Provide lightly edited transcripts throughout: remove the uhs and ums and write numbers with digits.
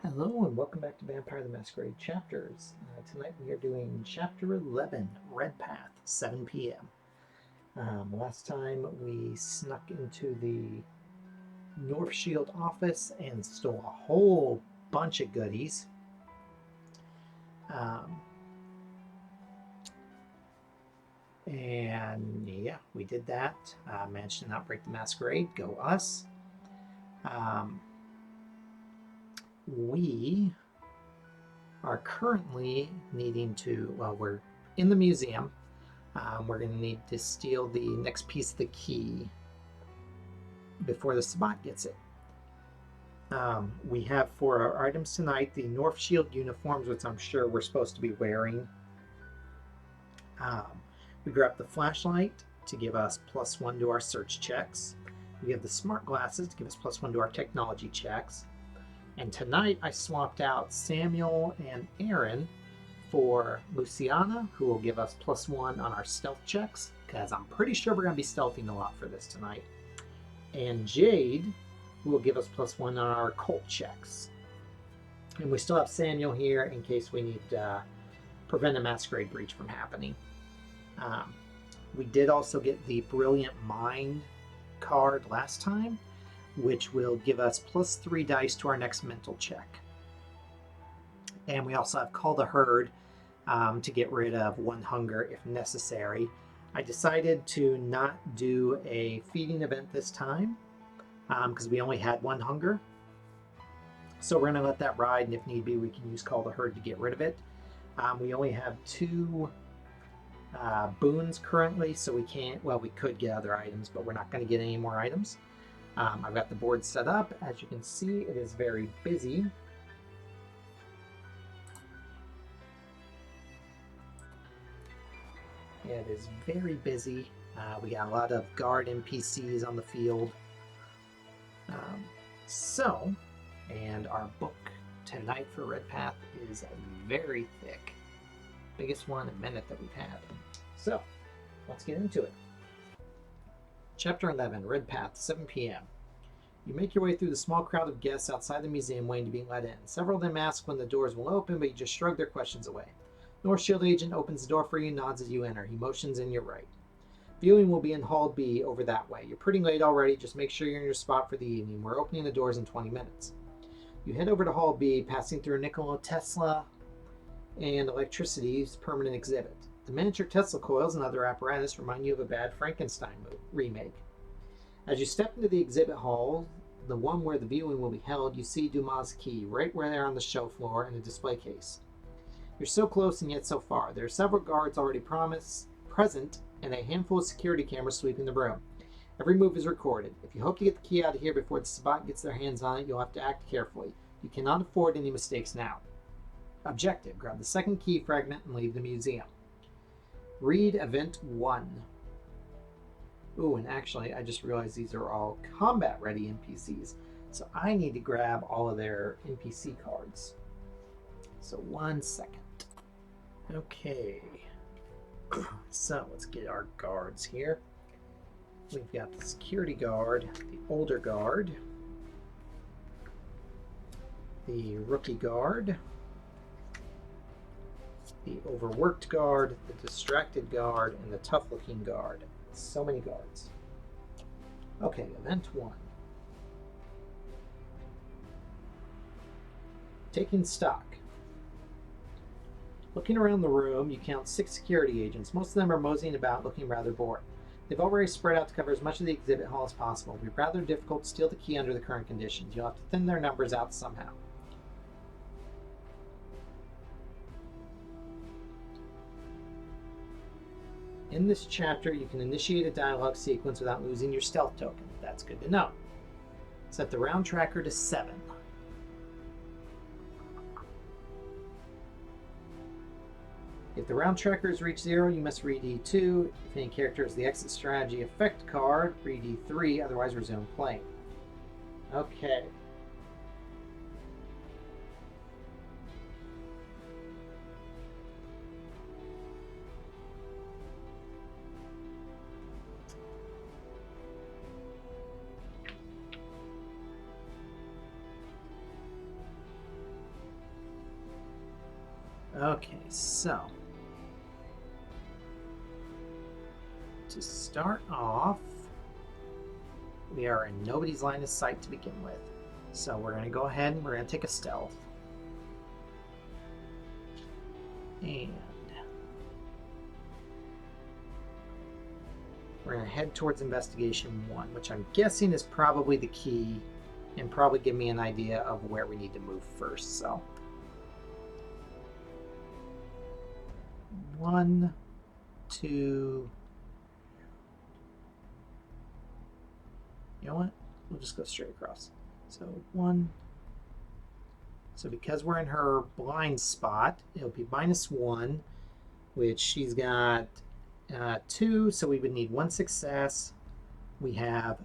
Hello and welcome back to Vampire the Masquerade Chapters. Tonight we are doing Chapter 11, Redpath, 7 p.m. Last time we snuck into the North Shield office and stole a whole bunch of goodies. And yeah, we did that. Managed to not break the Masquerade. Go us. We are currently needing to, well, we're in the museum. We're going to need to steal the next piece of the key before the Sabbat gets it. We have for our items tonight the North Shield uniforms, which I'm sure we're supposed to be wearing. We grab the flashlight to give us +1 to our search checks. We have the smart glasses to give us +1 to our technology checks. And tonight I swapped out Samuel and Aaron for Luciana, who will give us +1 on our stealth checks, because I'm pretty sure we're going to be stealthing a lot for this tonight. And Jade, who will give us +1 on our occult checks. And we still have Samuel here in case we need to prevent a masquerade breach from happening. We did also get the Brilliant Mind card last time, which will give us +3 dice to our next mental check. And we also have Call the Herd to get rid of 1 hunger if necessary. I decided to not do a feeding event this time because we only had 1 hunger. So we're going to let that ride, and if need be, we can use Call the Herd to get rid of it. We only have 2 boons currently, so we can't, well, we could get other items, but we're not going to get any more items. I've got the board set up. As you can see, it is very busy. It is very busy. We got a lot of guard NPCs on the field. And our book tonight for Redpath is very thick. Biggest one in a minute that we've had. So, let's get into it. Chapter 11, Redpath, 7 p.m. You make your way through the small crowd of guests outside the museum waiting to be let in. Several of them ask when the doors will open, but you just shrug their questions away. North Shield agent opens the door for you and nods as you enter. He motions in your right. Viewing will be in Hall B over that way. You're pretty late already. Just make sure you're in your spot for the evening. We're opening the doors in 20 minutes. You head over to Hall B, passing through Nikola Tesla and Electricity's permanent exhibit. The miniature Tesla coils and other apparatus remind you of a bad Frankenstein remake. As you step into the exhibit hall, the one where the viewing will be held, you see Dumas' key right where they're on the show floor in a display case. You're so close and yet so far. There are several guards already present and a handful of security cameras sweeping the room. Every move is recorded. If you hope to get the key out of here before the Sabbat gets their hands on it, you'll have to act carefully. You cannot afford any mistakes now. Objective: grab the second key fragment and leave the museum. Read Event 1. Ooh, and actually, I just realized these are all combat-ready NPCs. So I need to grab all of their NPC cards. So 1 second. Okay. So let's get our guards here. We've got the security guard, the older guard, the rookie guard, the overworked guard, the distracted guard, and the tough-looking guard. So many guards. Okay, Event 1. Taking stock. Looking around the room, you count 6 security agents. Most of them are moseying about, looking rather bored. They've already spread out to cover as much of the exhibit hall as possible. It will be rather difficult to steal the key under the current conditions. You'll have to thin their numbers out somehow. In this chapter, you can initiate a dialogue sequence without losing your stealth token. That's good to know. Set the round tracker to 7. If the round tracker has reached 0, you must read E2. If any character has the exit strategy effect card, read E3, otherwise resume playing. Okay. Okay, so to start off, we are in nobody's line of sight to begin with. So we're going to go ahead and we're going to take a stealth. And we're going to head towards investigation 1, which I'm guessing is probably the key and probably give me an idea of where we need to move first. So 1, 2. You know what? We'll just go straight across. So 1. So because we're in her blind spot, it'll be -1, which she's got 2, so we would need 1 success. We have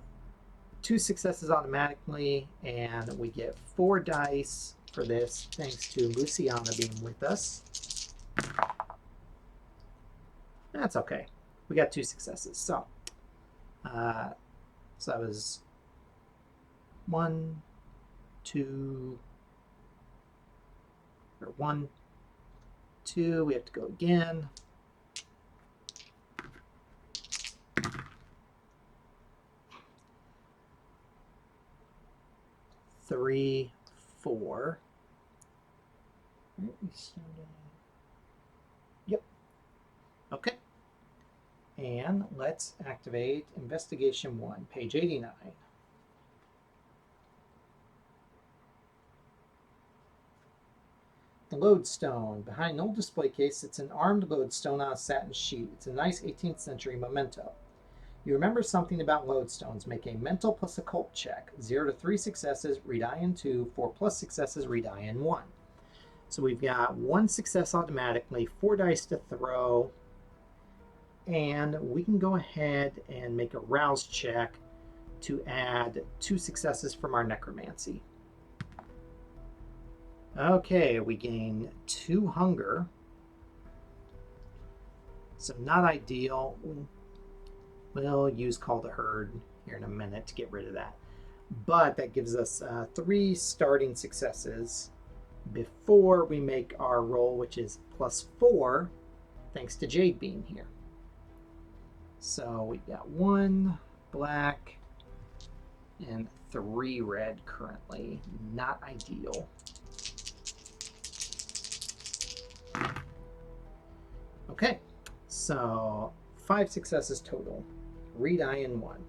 2 successes automatically, and we get 4 dice for this, thanks to Luciana being with us. That's okay. We got 2 successes. So that was 1, 2, or 1, 2. We have to go again. 3, 4. Yep. Okay. And let's activate Investigation 1, page 89. The lodestone. Behind an old display case sits an armed lodestone on a satin sheet. It's a nice 18th century memento. You remember something about lodestones. Make a mental plus occult check. 0 to 3 successes, read IN 2. 4 plus successes, read IN 1. So we've got 1 success automatically, 4 dice to throw, and we can go ahead and make a rouse check to add 2 successes from our necromancy. Okay, we gain 2 hunger. So not ideal. We'll use Call to Herd here in a minute to get rid of that. But that gives us 3 starting successes before we make our roll, which is +4, thanks to Jade being here. So we've got 1 black and 3 red currently. Not ideal. Okay, so 5 successes total. Read IN 1.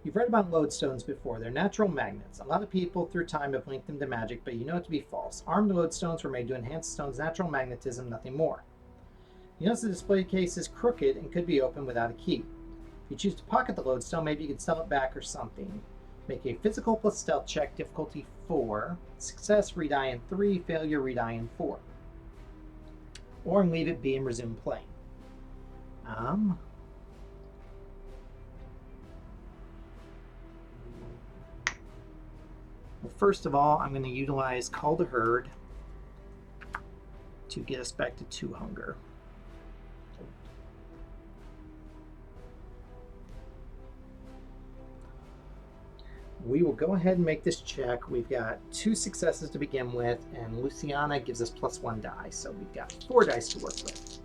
You've read about lodestones before. They're natural magnets. A lot of people through time have linked them to magic, but you know it to be false. Armed lodestones were made to enhance the stone's natural magnetism, nothing more. You notice the display case is crooked and could be opened without a key. If you choose to pocket the lodestone, maybe you can sell it back or something. Make a physical plus stealth check, difficulty 4. Success, read IN 3. Failure, read IN 4. Or leave it be and resume playing. Well, first of all, I'm going to utilize Call to Herd to get us back to 2 hunger. We will go ahead and make this check. We've got 2 successes to begin with, and Luciana gives us +1 die, so we've got 4 dice to work with.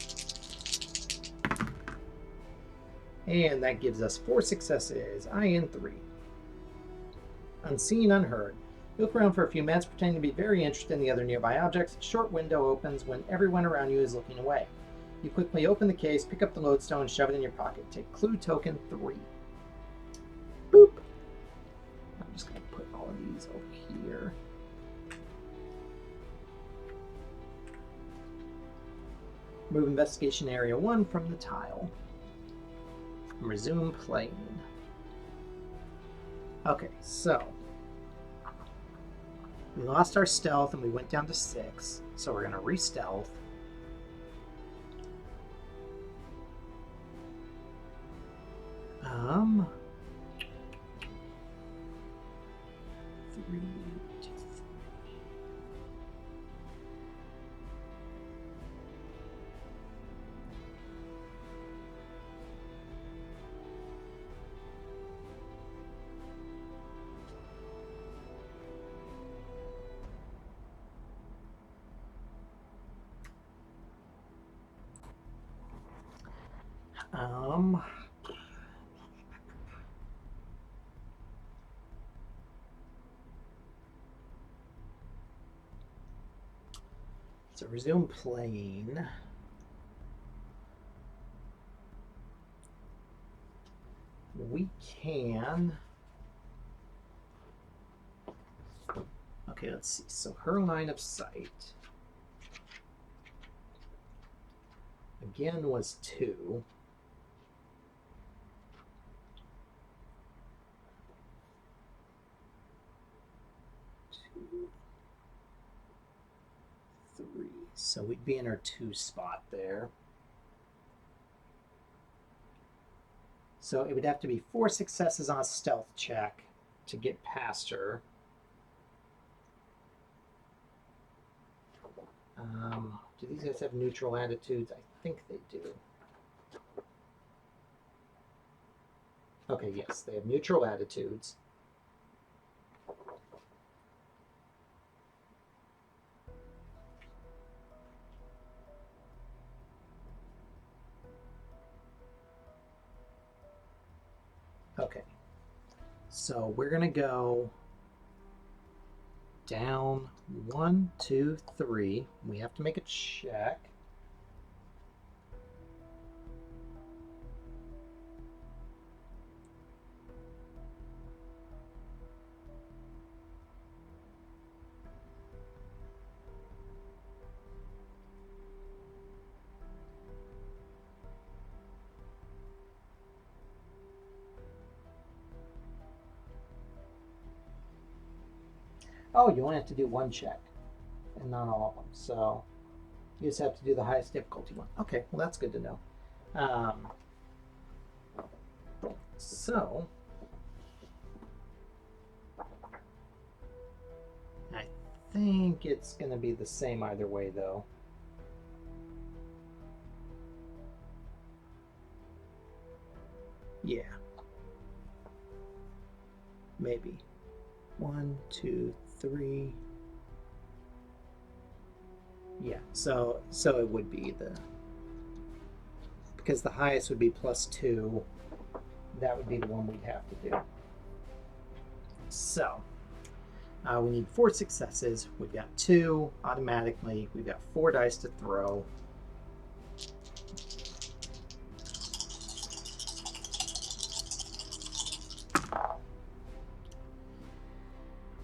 And that gives us 4 successes, IN 3. Unseen, unheard. You look around for a few minutes, pretending to be very interested in the other nearby objects. A short window opens when everyone around you is looking away. You quickly open the case, pick up the lodestone, and shove it in your pocket. Take clue token 3. Boop. I'm just going to put all of these over here. Move investigation area 1 from the tile. Resume playing. Okay, so we lost our stealth and we went down to 6, so we're going to re-stealth. Three, 2, 3. So resume playing. We can. Okay, let's see. So her line of sight again was 2. So we'd be in our 2 spot there. So it would have to be 4 successes on a stealth check to get past her. Do these guys have neutral attitudes? I think they do. Okay, yes, they have neutral attitudes. Okay, so we're gonna go down 1, 2, 3. We have to make a check. Oh, you only have to do 1 check and not all of them. So you just have to do the highest difficulty one. Okay, well, that's good to know. So I think it's going to be the same either way, though. Yeah. Maybe. 1, 2, 3. Yeah, so it would be because the highest would be +2. That would be the one we'd have to do. So we need 4 successes. We've got 2 automatically. We've got 4 dice to throw.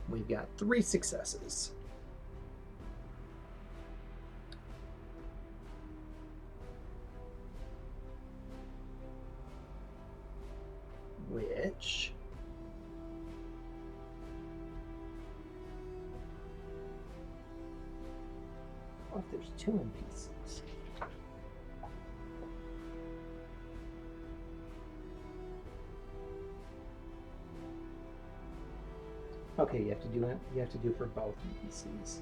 We've got 3 successes. Which what if there's 2 NPCs? Okay, you have to do it. You have to do for both NPCs.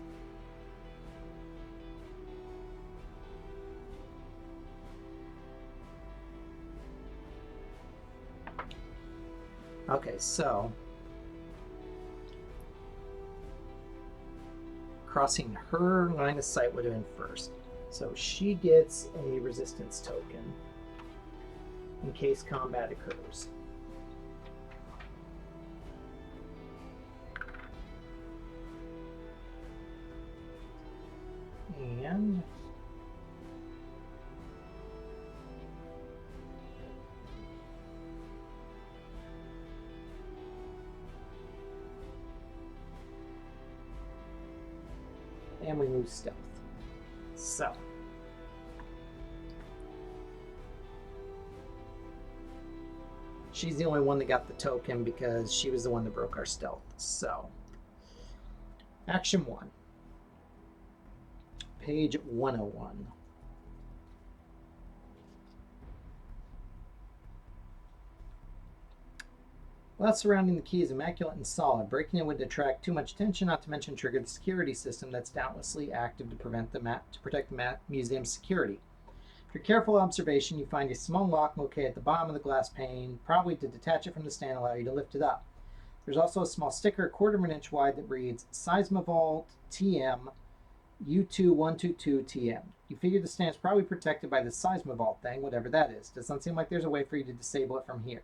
Okay, so crossing her line of sight would have been first. So she gets a resistance token in case combat occurs. And we move stealth. So she's the only one that got the token because she was the one that broke our stealth. So action 1. Page 101. Well, surrounding the key is immaculate and solid. Breaking it would attract too much attention, not to mention trigger the security system that's doubtlessly active to protect the museum's security. Through careful observation, you find a small lock located at the bottom of the glass pane, probably to detach it from the stand and allow you to lift it up. There's also a small sticker, 1/4 of an inch wide, that reads Seismovault TM U2122TM. You figure the stand is probably protected by the Seismovault thing, whatever that is. Doesn't seem like there's a way for you to disable it from here.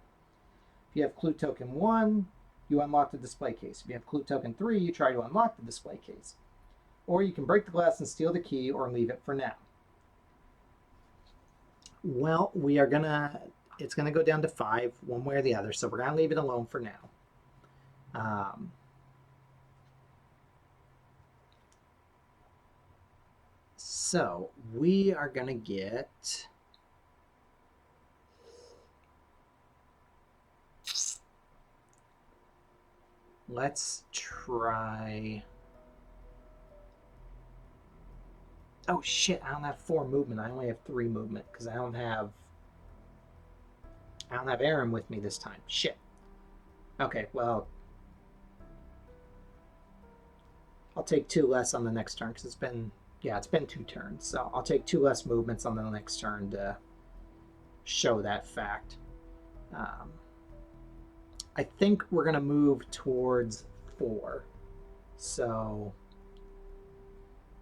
If you have clue token 1, you unlock the display case. If you have clue token 3, you try to unlock the display case. Or you can break the glass and steal the key or leave it for now. Well, we are gonna, it's gonna go down to 5, one way or the other, so we're gonna leave it alone for now. So we are gonna get, let's try, oh shit, I don't have 4 movement. I only have 3 movement because I don't have Aaron with me this time. Shit. Okay, well, I'll take 2 less on the next turn because it's been 2 turns. So I'll take 2 less movements on the next turn to show that fact. I think we're going to move towards 4. So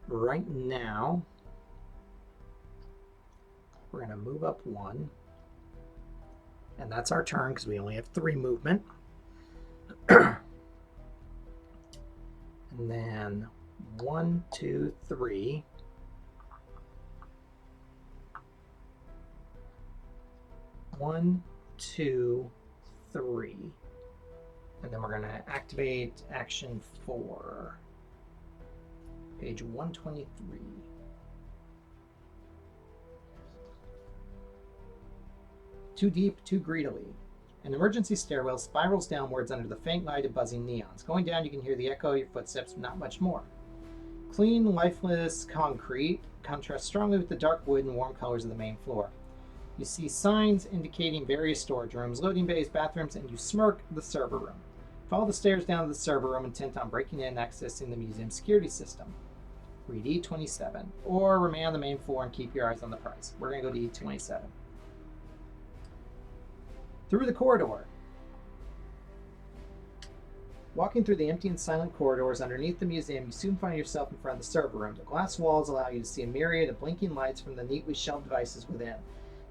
right now, we're going to move up 1. And that's our turn because we only have 3 movement. And then 1, 2, 3. One, 2, 3. And then we're going to activate action 4. Page 123. Too deep, too greedily. An emergency stairwell spirals downwards under the faint light of buzzing neons. Going down, you can hear the echo of your footsteps, but not much more. Clean, lifeless concrete contrasts strongly with the dark wood and warm colors of the main floor. You see signs indicating various storage rooms, loading bays, bathrooms, and you smirk the server room. Follow the stairs down to the server room intent on breaking in and accessing the museum security system. Read E27, or remain on the main floor and keep your eyes on the prize. We're going to go to E27. Through the corridor. Walking through the empty and silent corridors underneath the museum, you soon find yourself in front of the server room. The glass walls allow you to see a myriad of blinking lights from the neatly shelved devices within.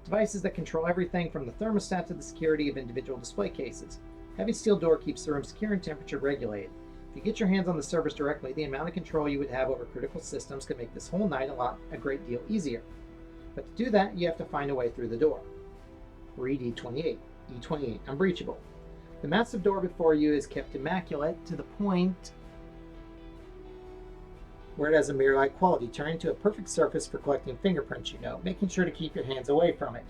Devices that control everything from the thermostat to the security of individual display cases. Heavy steel door keeps the room secure and temperature regulated. If you get your hands on the servers directly, the amount of control you would have over critical systems could make this whole night a great deal easier. But to do that, you have to find a way through the door. Read E28. E28, unbreachable. The massive door before you is kept immaculate to the point where it has a mirror-like quality, turning to a perfect surface for collecting fingerprints, you know, making sure to keep your hands away from it.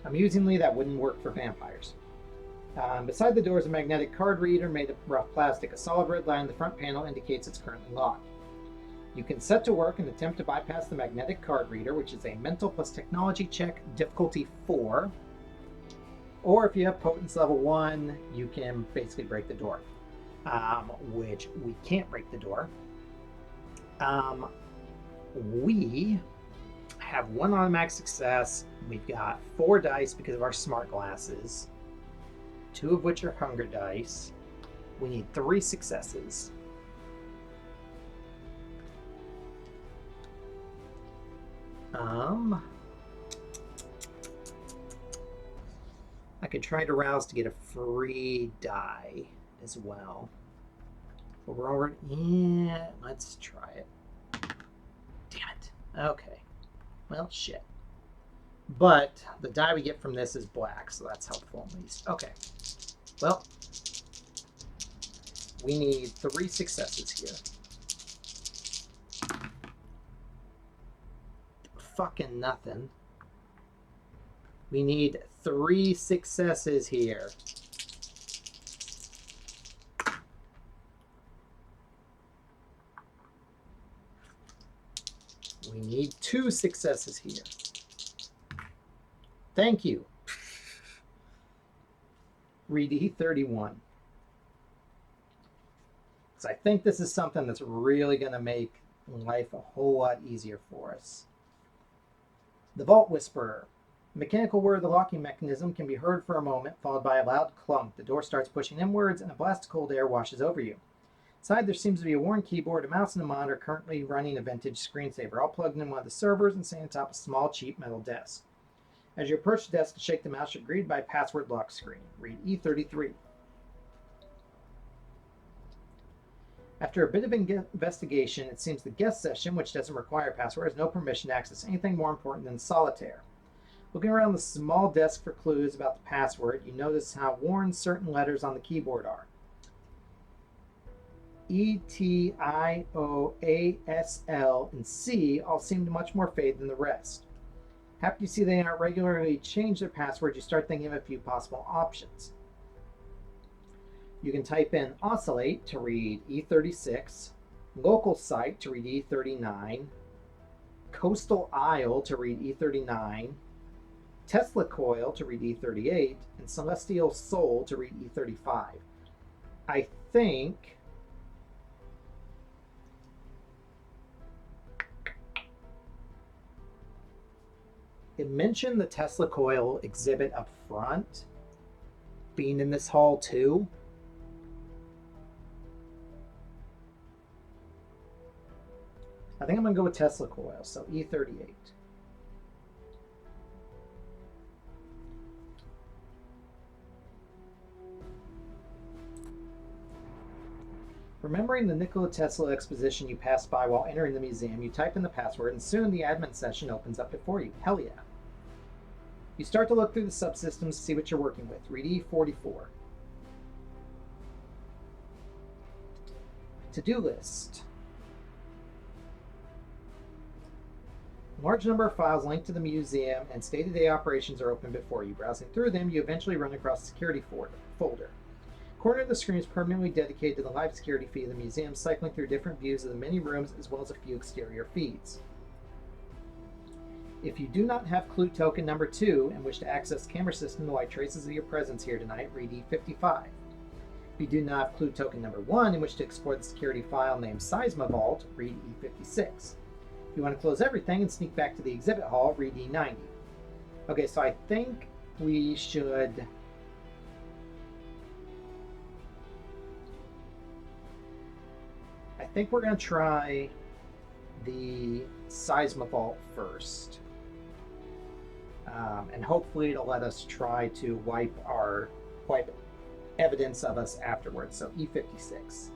Amusingly, that wouldn't work for vampires. Beside the door is a magnetic card reader made of rough plastic. A solid red line on the front panel indicates it's currently locked. You can set to work and attempt to bypass the magnetic card reader, which is a mental plus technology check, difficulty 4. Or if you have potence level 1, you can basically break the door, which we can't break the door. We have 1 automatic success. We've got 4 dice because of our smart glasses, 2 of which are hunger dice. We need 3 successes. I could try to rouse to get a free die as well. But we're already... Yeah, let's try it. Damn it. Okay. Well, shit. But the die we get from this is black, so that's helpful at least. Okay. Well, we need 3 successes here. Fucking nothing. We need 3 successes here. We need 2 successes here. Thank you. Read E31. So I think this is something that's really going to make life a whole lot easier for us. The Vault Whisperer. The mechanical whir of the locking mechanism can be heard for a moment, followed by a loud clunk. The door starts pushing inwards, and a blast of cold air washes over you. Inside, there seems to be a worn keyboard, a mouse, and a monitor currently running a vintage screensaver, all plugged in one of the servers and sitting atop a small, cheap metal desk. As you approach the desk and shake the mouse, you're greeted by a password lock screen. Read E33. After a bit of investigation, it seems the guest session, which doesn't require a password, has no permission to access anything more important than solitaire. Looking around the small desk for clues about the password, you notice how worn certain letters on the keyboard are. E, T, I, O, A, S, L, and C all seem to much more fade than the rest. After you see they aren't regularly change their password, you start thinking of a few possible options. You can type in oscillate to read E36, local site to read E39, coastal isle to read E39, Tesla coil to read E38, and celestial soul to read E35. I think it mentioned the Tesla coil exhibit up front being in this hall too. I think I'm going to go with Tesla coil, so E38. Remembering the Nikola Tesla exposition you passed by while entering the museum, you type in the password, and soon the admin session opens up before you. Hell yeah. You start to look through the subsystems to see what you're working with. Read E44. To-do list. A large number of files linked to the museum and day-to-day operations are open before you. Browsing through them, you eventually run across a security folder. A corner of the screen is permanently dedicated to the live security feed of the museum, cycling through different views of the many rooms as well as a few exterior feeds. If you do not have clue token number 2 and wish to access the camera system to light traces of your presence here tonight, read E55. If you do not have clue token number 1 and wish to explore the security file named Seisma Vault, read E56. If you want to close everything and sneak back to the exhibit hall, read E90. Okay, so I think we should... I think we're going to try the Seisma Vault first. And hopefully it'll let us try to wipe evidence of us afterwards. So E56.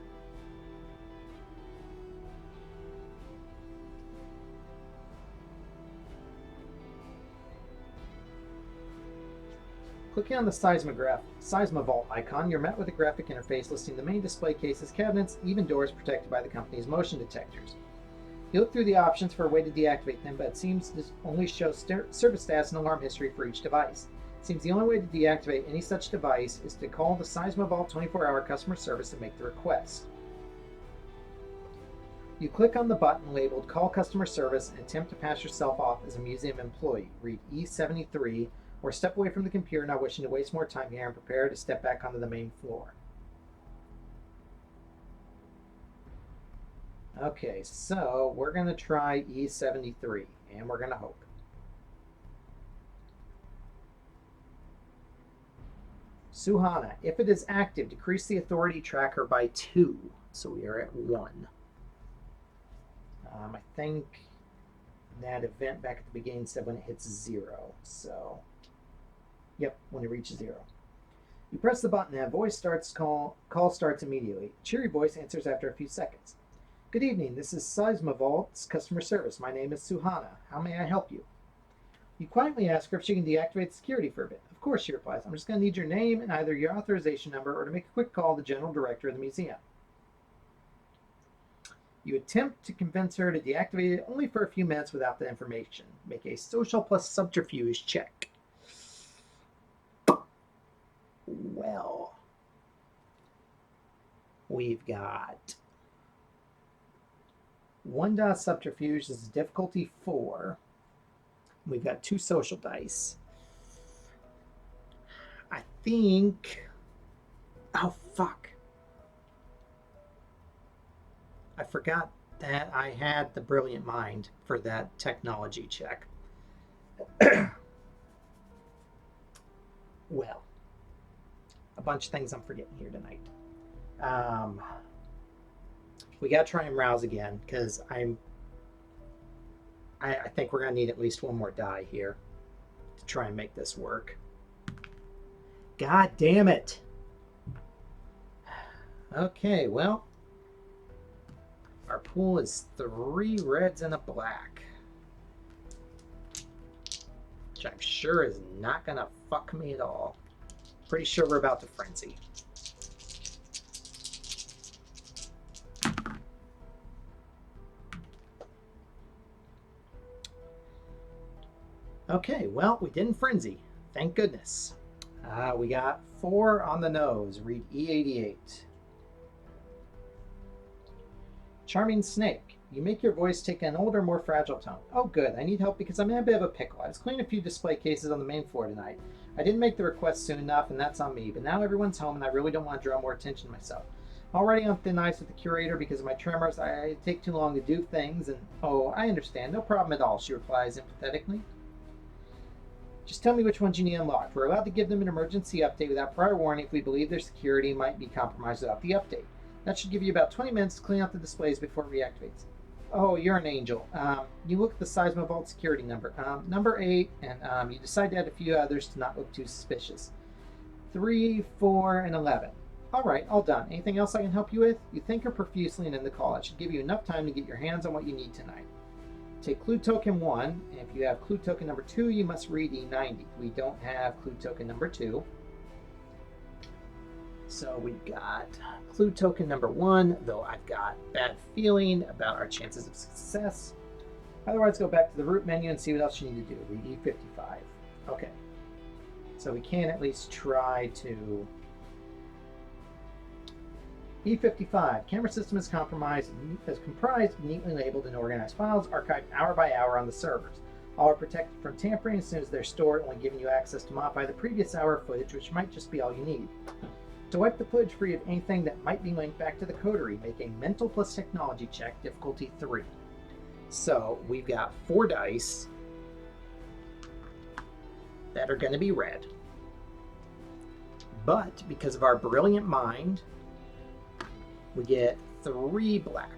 Clicking on the Seisma Vault icon, you're met with a graphic interface listing the main display cases, cabinets, even doors protected by the company's motion detectors. You look through the options for a way to deactivate them, but it seems to only show service status and alarm history for each device. It seems the only way to deactivate any such device is to call the Seisma Vault 24-hour customer service and make the request. You click on the button labeled Call Customer Service and attempt to pass yourself off as a museum employee. Read E73, or step away from the computer not wishing to waste more time here and prepare to step back onto the main floor. Okay, so we're going to try E73, and we're going to hope. Suhana, if it is active, decrease the authority tracker by 2. So we are at 1. I think that event back at the beginning said when it hits 0. So, yep, when it reaches 0. You press the button and a voice starts call starts immediately. A cheery voice answers after a few seconds. Good evening, this is Seisma Vault's customer service. My name is Suhana. How may I help you? You quietly ask her if she can deactivate security for a bit. Of course, she replies. I'm just going to need your name and either your authorization number or to make a quick call to the general director of the museum. You attempt to convince her to deactivate it only for a few minutes without the information. Make a social plus subterfuge check. Well, we've got 1 dot subterfuge is difficulty 4. We've got 2 social dice. I think... Oh, fuck. I forgot that I had the brilliant mind for that technology check. Well, a bunch of things I'm forgetting here tonight. We got to try and rouse again, because I think we're going to need at least one more die here to try and make this work. God damn it. Okay, well, our pool is 3 reds and a black, which I'm sure is not going to fuck me at all. Pretty sure we're about to frenzy. Okay, well, we didn't frenzy. Thank goodness. We got 4 on the nose. Read E88. Charming Snake. You make your voice take an older, more fragile tone. Oh, good. I need help because I'm in a bit of a pickle. I was cleaning a few display cases on the main floor tonight. I didn't make the request soon enough, and that's on me. But now everyone's home, and I really don't want to draw more attention to myself. Already on thin ice with the curator because of my tremors. I take too long to do things, and oh, I understand. No problem at all, she replies empathetically. Just tell me which ones you need unlocked. We're allowed to give them an emergency update without prior warning if we believe their security might be compromised without the update. That should give you about 20 minutes to clean out the displays before it reactivates. Oh, you're an angel. You look at the Seisma Vault security number. Number 8, and you decide to add a few others to not look too suspicious. 3, 4, and 11. All right, all done. Anything else I can help you with? You thank her profusely and end the call. It should give you enough time to get your hands on what you need tonight. Take clue token 1, and if you have clue token number 2, you must read E90. We don't have clue token number 2. So we've got clue token number 1, though I've got bad feeling about our chances of success. Otherwise, go back to the root menu and see what else you need to do. Read E55. Okay. So we can at least try to... E55. Camera system is comprised of neatly labeled and organized files archived hour by hour on the servers. All are protected from tampering as soon as they're stored, only giving you access to modify the previous hour of footage, which might just be all you need. To wipe the footage free of anything that might be linked back to the coterie, make a mental plus technology check, difficulty 3. So we've got 4 dice that are going to be red. But because of our brilliant mind, we get 3 black.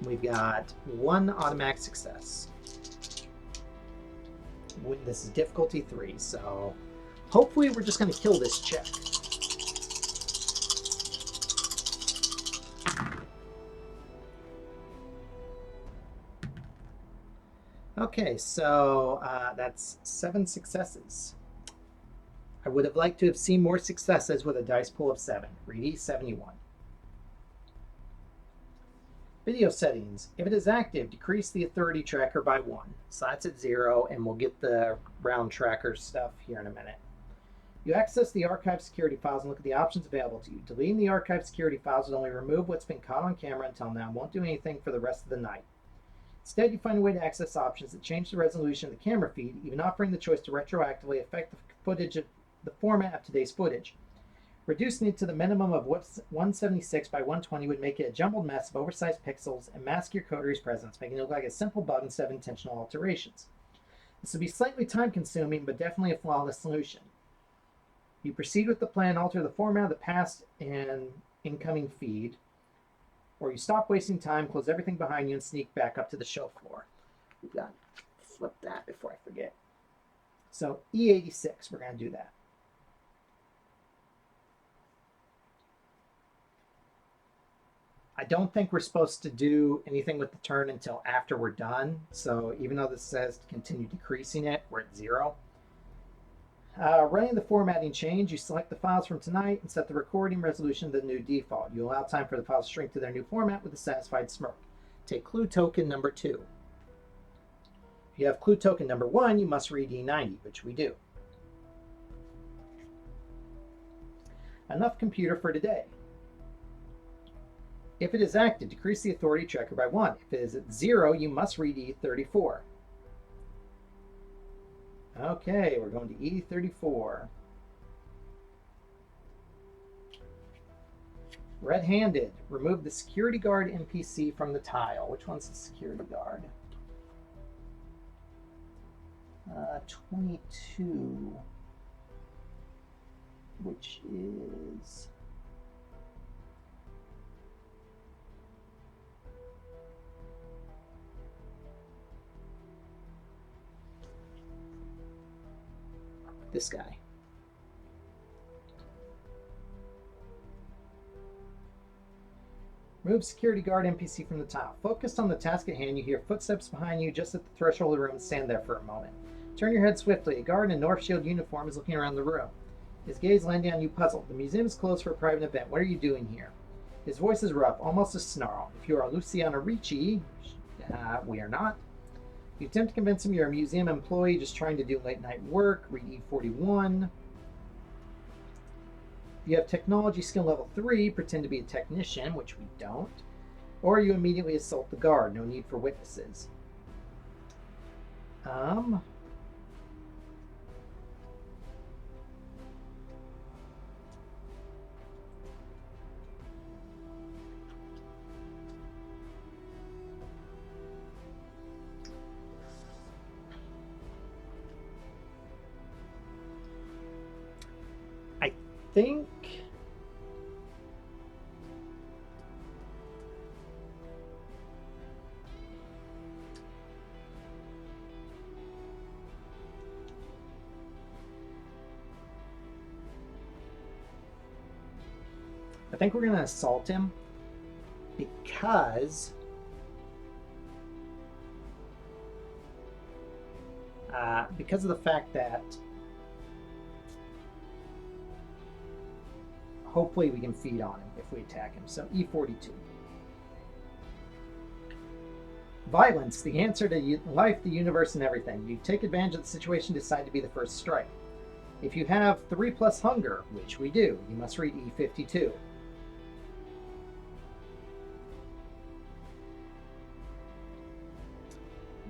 We've got 1 automatic success. This is difficulty 3, so hopefully we're just going to kill this check. Okay, so that's 7 successes. I would have liked to have seen more successes with a dice pool of 7. Read E71. Video settings. If it is active, decrease the authority tracker by 1. So that's at 0, and we'll get the round tracker stuff here in a minute. You access the archive security files and look at the options available to you. Deleting the archive security files will only remove what's been caught on camera until now and won't do anything for the rest of the night. Instead, you find a way to access options that change the resolution of the camera feed, even offering the choice to retroactively affect the footage of the format of today's footage. Reducing it to the minimum of 176 by 120 would make it a jumbled mess of oversized pixels and mask your coterie's presence, making it look like a simple bug instead of intentional alterations. This would be slightly time-consuming, but definitely a flawless solution. You proceed with the plan, alter the format of the past and incoming feed, or you stop wasting time, close everything behind you, and sneak back up to the show floor. We've got to flip that before I forget. So E86, we're going to do that. I don't think we're supposed to do anything with the turn until after we're done. So even though this says to continue decreasing it, we're at 0. Running the formatting change, you select the files from tonight and set the recording resolution to the new default. You allow time for the files to shrink to their new format with a satisfied smirk. Take clue token number 2. If you have clue token number 1, you must read E90, which we do. Enough computer for today. If it is active, decrease the authority tracker by 1. If it is at 0, you must read E34. Okay, we're going to E34. Red-handed. Remove the security guard NPC from the tile. Which one's the security guard? 22. Which is... this guy. Remove security guard NPC from the tile. Focused on the task at hand, you hear footsteps behind you just at the threshold of the room and stand there for a moment. Turn your head swiftly. A guard in a North Shield uniform is looking around the room. His gaze landing on you puzzled. The museum is closed for a private event. What are you doing here? His voice is rough, almost a snarl. If you are Luciana Ricci, we are not. You attempt to convince him you're a museum employee just trying to do late night work. Read E41. If you have technology skill level 3, pretend to be a technician, which we don't. Or you immediately assault the guard. No need for witnesses. I think we're going to assault him because of the fact that hopefully we can feed on him if we attack him. So E42. Violence, the answer to life, the universe, and everything. You take advantage of the situation, decide to be the first strike. If you have 3+ hunger, which we do, you must read E52.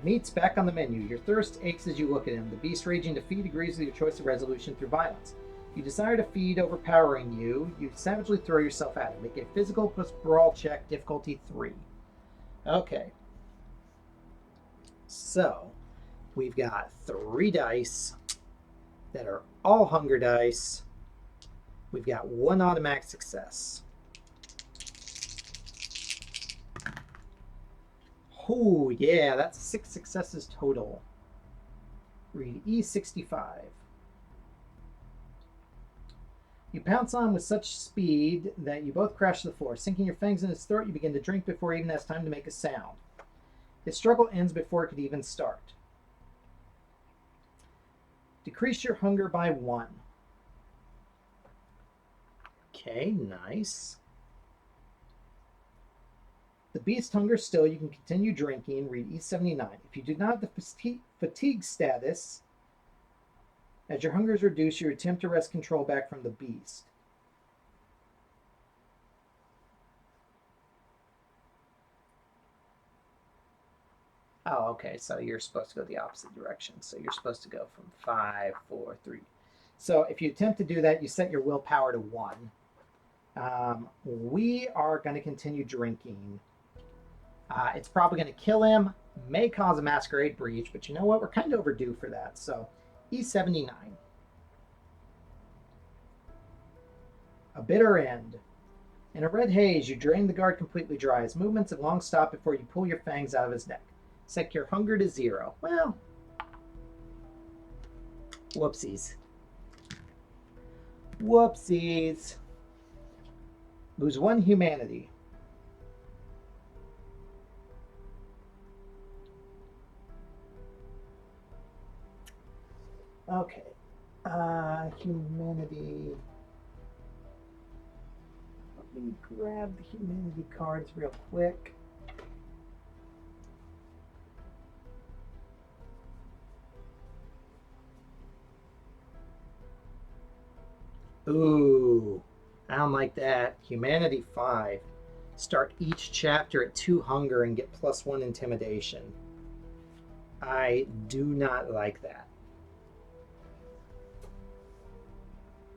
Meat's back on the menu. Your thirst aches as you look at him. The beast raging to feed agrees with your choice of resolution through violence. You desire to feed, overpowering you. You savagely throw yourself at him. Make a physical plus brawl check, difficulty 3. Okay. So, we've got 3 dice that are all hunger dice. We've got 1 automatic success. Oh, yeah, that's 6 successes total. Read E65. You pounce on with such speed that you both crash to the floor. Sinking your fangs in his throat, you begin to drink before he even has time to make a sound. His struggle ends before it could even start. Decrease your hunger by 1. Okay, nice. The beast hungers still. You can continue drinking. Read E79. If you do not have the fatigue status, as your hunger is reduced, you attempt to wrest control back from the beast. Oh, okay. So you're supposed to go the opposite direction. So you're supposed to go from 5, 4, 3. So if you attempt to do that, you set your willpower to 1. We are going to continue drinking. It's probably going to kill him, may cause a masquerade breach, but you know what? We're kind of overdue for that. So E79. A bitter end. In a red haze, you drain the guard completely dry. His movements have long stopped before you pull your fangs out of his neck. Set your hunger to 0. Well, whoopsies. Whoopsies. Lose 1 humanity. Okay. Humanity. Let me grab the humanity cards real quick. Ooh, I don't like that. Humanity 5. Start each chapter at 2 hunger and get +1 intimidation. I do not like that.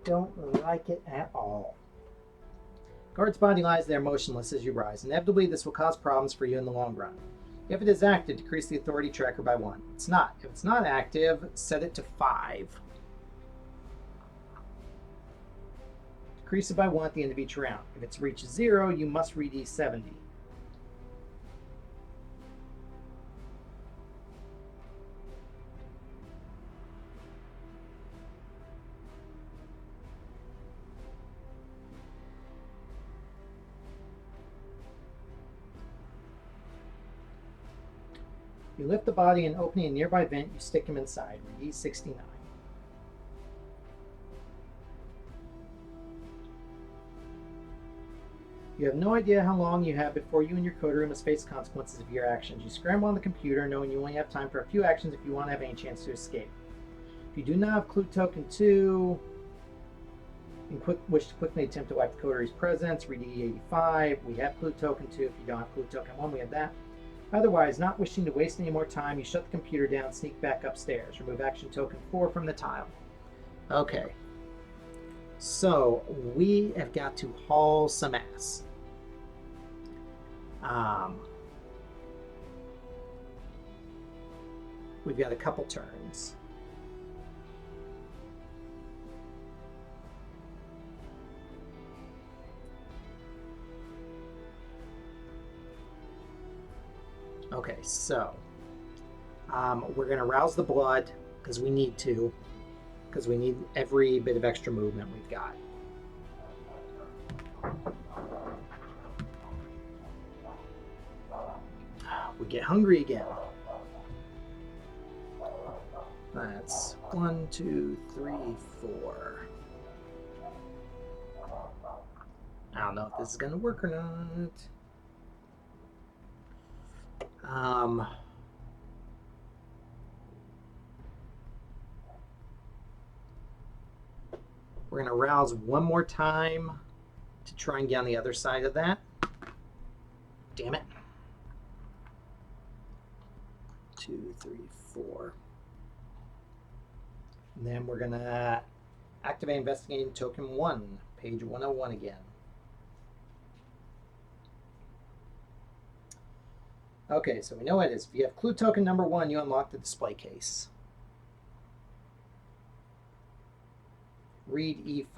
Don't like it at all. Guard's body lies there motionless as you rise. Inevitably, this will cause problems for you in the long run. If it is active, decrease the authority tracker by 1. It's not. If it's not active, set it to 5. Decrease it by 1 at the end of each round. If it's reached 0, you must read E70. You lift the body and opening a nearby vent, you stick him inside. Read E69. You have no idea how long you have before you and your coder must face consequences of your actions. You scramble on the computer, knowing you only have time for a few actions if you want to have any chance to escape. If you do not have clue token 2, and wish to quickly attempt to wipe the coteries' presence, read E85. We have clue token 2. If you don't have clue token 1, we have that. Otherwise, not wishing to waste any more time, you shut the computer down, sneak back upstairs. Remove action token 4 from the tile. Okay. So, we have got to haul some ass. We've got a couple turns. Okay, so we're going to rouse the blood because we need to, because we need every bit of extra movement we've got. We get hungry again. That's 1, 2, 3, 4. I don't know if this is going to work or not. We're going to rouse one more time to try and get on the other side of that. Damn it. 2, 3, 4. And then we're going to activate investigating token 1, page 101 again. Okay, so we know what it is. If you have clue token number 1, you unlock the display case. Read E5.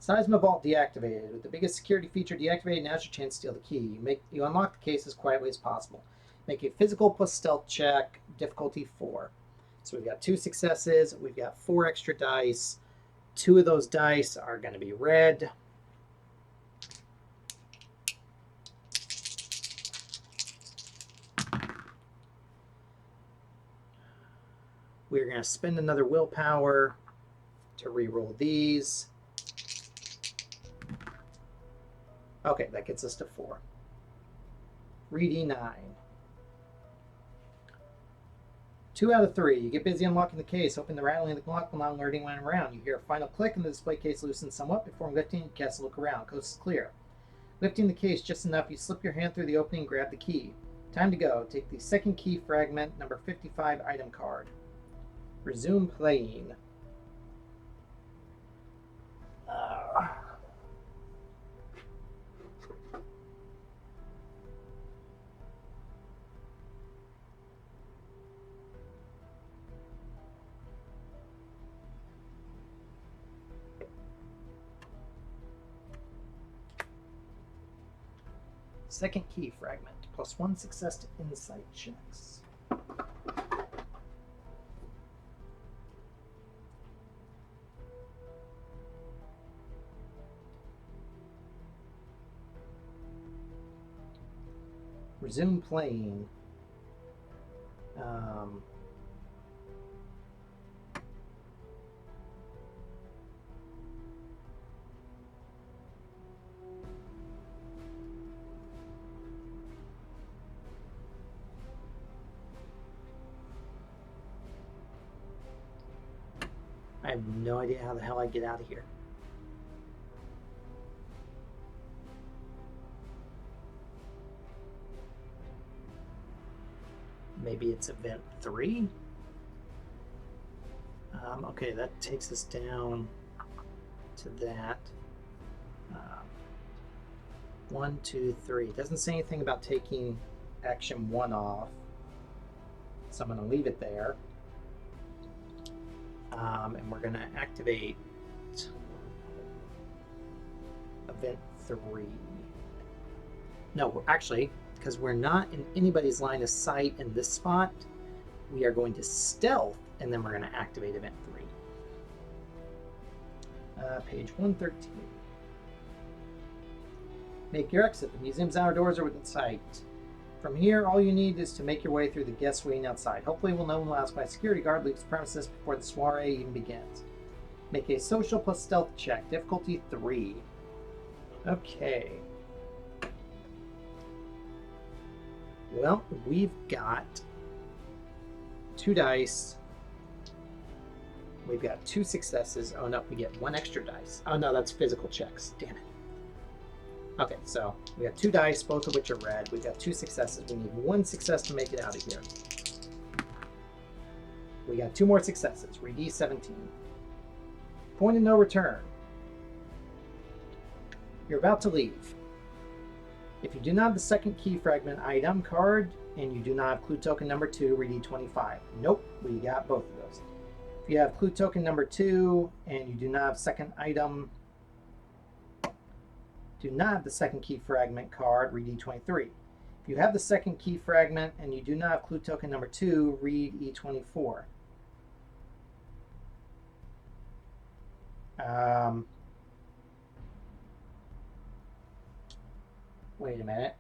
Seisma Vault deactivated. With the biggest security feature deactivated, now's your chance to steal the key. You unlock the case as quietly as possible. Make a physical plus stealth check, difficulty 4. So we've got 2 successes. We've got 4 extra dice. 2 of those dice are going to be red. We're going to spend another willpower to reroll these. Okay, that gets us to 4. Read E9. 2 out of 3. You get busy unlocking the case, hoping the rattling of the lock will not alert anyone around. You hear a final click and the display case loosens somewhat. Before lifting, you cast a look around. Coast is clear. Lifting the case just enough, you slip your hand through the opening and grab the key. Time to go. Take the second key fragment, number 55 item card. Resume playing. Second key fragment, +1 success to insight checks. Resume playing. I have no idea how the hell I get out of here. Maybe it's event 3? Okay, that takes us down to that. 1, 2, 3. It doesn't say anything about taking action 1 off, so I'm going to leave it there. And we're going to activate event 3. No, actually, because we're not in anybody's line of sight in this spot, we are going to stealth, and then we're going to activate event 3. Page 113. Make your exit. The museum's outer doors are within sight. From here, all you need is to make your way through the guests waiting outside. Hopefully, no one will ask why a security guard leaves the premises before the soiree even begins. Make a social plus stealth check. Difficulty 3. Okay. Well, we've got 2 dice. We've got 2 successes. Oh no, we get 1 extra dice. Oh no, that's physical checks. Damn it. Okay, so we got 2 dice, both of which are red. We've got 2 successes. We need 1 success to make it out of here. We got 2 more successes. Read E17. Point of no return. You're about to leave. If you do not have the second key fragment item card, and you do not have clue token number 2, read E25. Nope, we got both of those. If you have clue token number 2, and you do not have second item, do not have the second key fragment card, read E23. If you have the second key fragment, and you do not have clue token number 2, read E24. Wait a minute.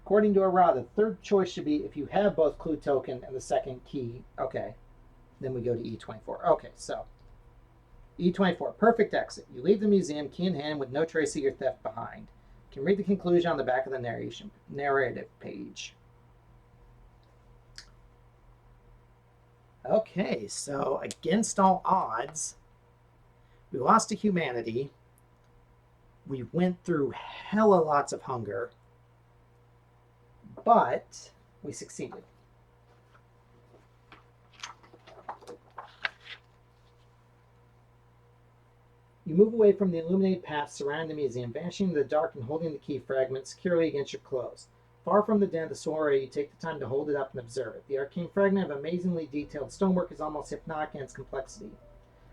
According to Ara, the third choice should be if you have both clue token and the second key. Okay. Then we go to E24. Okay, so E24, perfect exit. You leave the museum key in hand with no trace of your theft behind. You can read the conclusion on the back of the narrative page. Okay, so against all odds, we lost to humanity. We went through hella lots of hunger, but we succeeded. You move away from the illuminated path surrounding the museum, vanishing into the dark and holding the key fragment securely against your clothes. Far from the den of the soiree, you take the time to hold it up and observe it. The arcane fragment of amazingly detailed stonework is almost hypnotic in its complexity.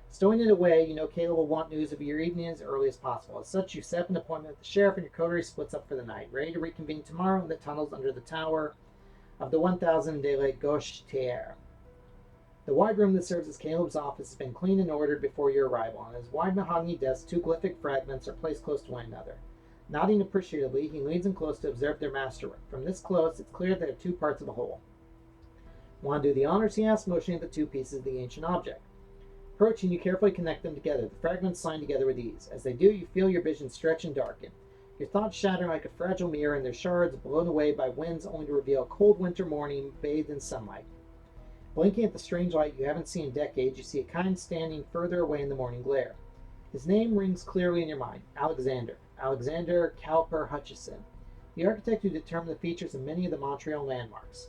Stowing it away, you know Caleb will want news of your evening as early as possible. As such, you set up an appointment with the sheriff and your coterie splits up for the night, ready to reconvene tomorrow in the tunnels under the tower of the 1000 de la Gauche Terre. The wide room that serves as Caleb's office has been cleaned and ordered before your arrival. On his wide mahogany desk, 2 glyphic fragments are placed close to one another. Nodding appreciatively, he leads them close to observe their masterwork. From this close, it's clear they are 2 parts of a whole. Want to do the honors, he asks, motioning the 2 pieces of the ancient object. Approaching, you carefully connect them together. The fragments slide together with ease. As they do, you feel your vision stretch and darken. Your thoughts shatter like a fragile mirror, and their shards blown away by winds only to reveal a cold winter morning bathed in sunlight. Blinking at the strange light you haven't seen in decades, you see a kind standing further away in the morning glare. His name rings clearly in your mind. Alexander. Alexander Cowper Hutchison, the architect who determined the features of many of the Montreal landmarks.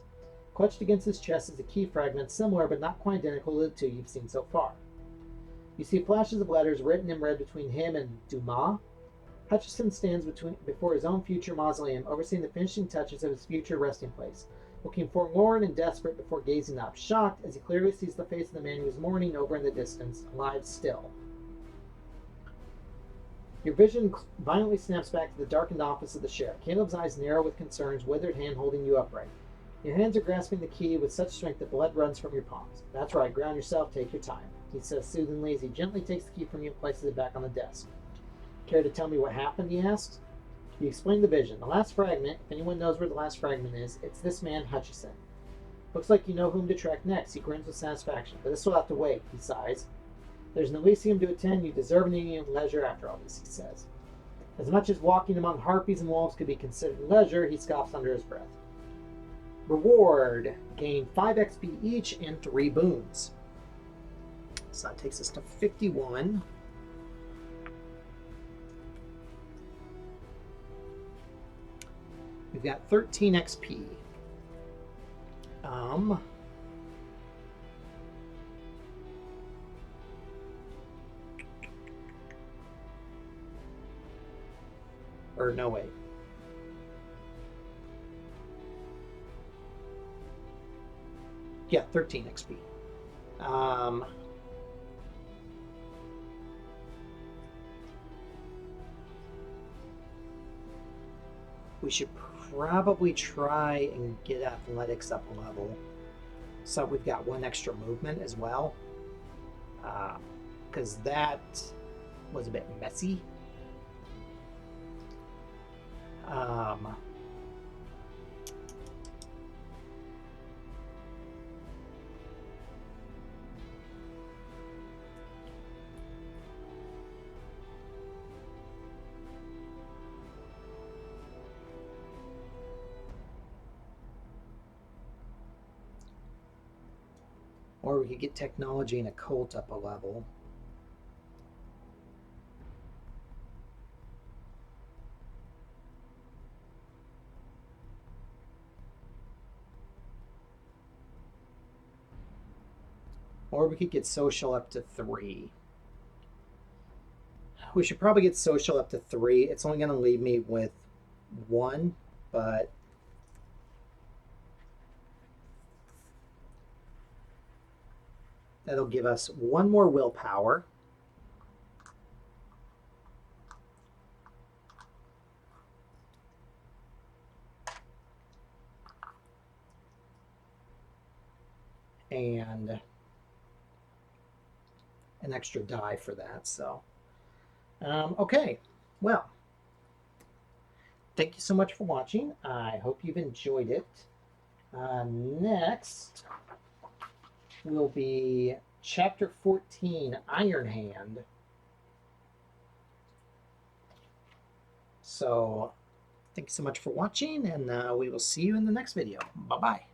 Clutched against his chest is a key fragment similar but not quite identical to the 2 you've seen so far. You see flashes of letters written in red between him and Dumas. Hutchison stands before his own future mausoleum, overseeing the finishing touches of his future resting place, looking forlorn and desperate before gazing up, shocked as he clearly sees the face of the man he was mourning over in the distance, alive still. Your vision violently snaps back to the darkened office of the sheriff. Caleb's eyes narrow with concern, his withered hand holding you upright. Your hands are grasping the key with such strength that blood runs from your palms. That's right, ground yourself, take your time, he says soothingly as he gently takes the key from you and places it back on the desk. Care to tell me what happened, he asks. You explain the vision. The last fragment, if anyone knows where the last fragment is, it's this man, Hutchison. Looks like you know whom to track next, he grins with satisfaction. But this will have to wait, he sighs. There's an Elysium to attend. You deserve an evening of leisure after all this, he says. As much as walking among harpies and wolves could be considered leisure, he scoffs under his breath. Reward. Gain 5 XP each and 3 boons. So that takes us to 51. We've got 13 XP. Or no, wait. Yeah, 13 XP. We should probably try and get athletics up a level. So we've got 1 extra movement as well. Because that was a bit messy. Um, or we could get technology and occult up a level. Or we could get social up to 3. We should probably get social up to 3. It's only going to leave me with 1, but that'll give us 1 more willpower. And an extra die for that. So, okay. Well, thank you so much for watching. I hope you've enjoyed it. Next will be Chapter 14, Iron Hand. So, thank you so much for watching, and we will see you in the next video. Bye-bye.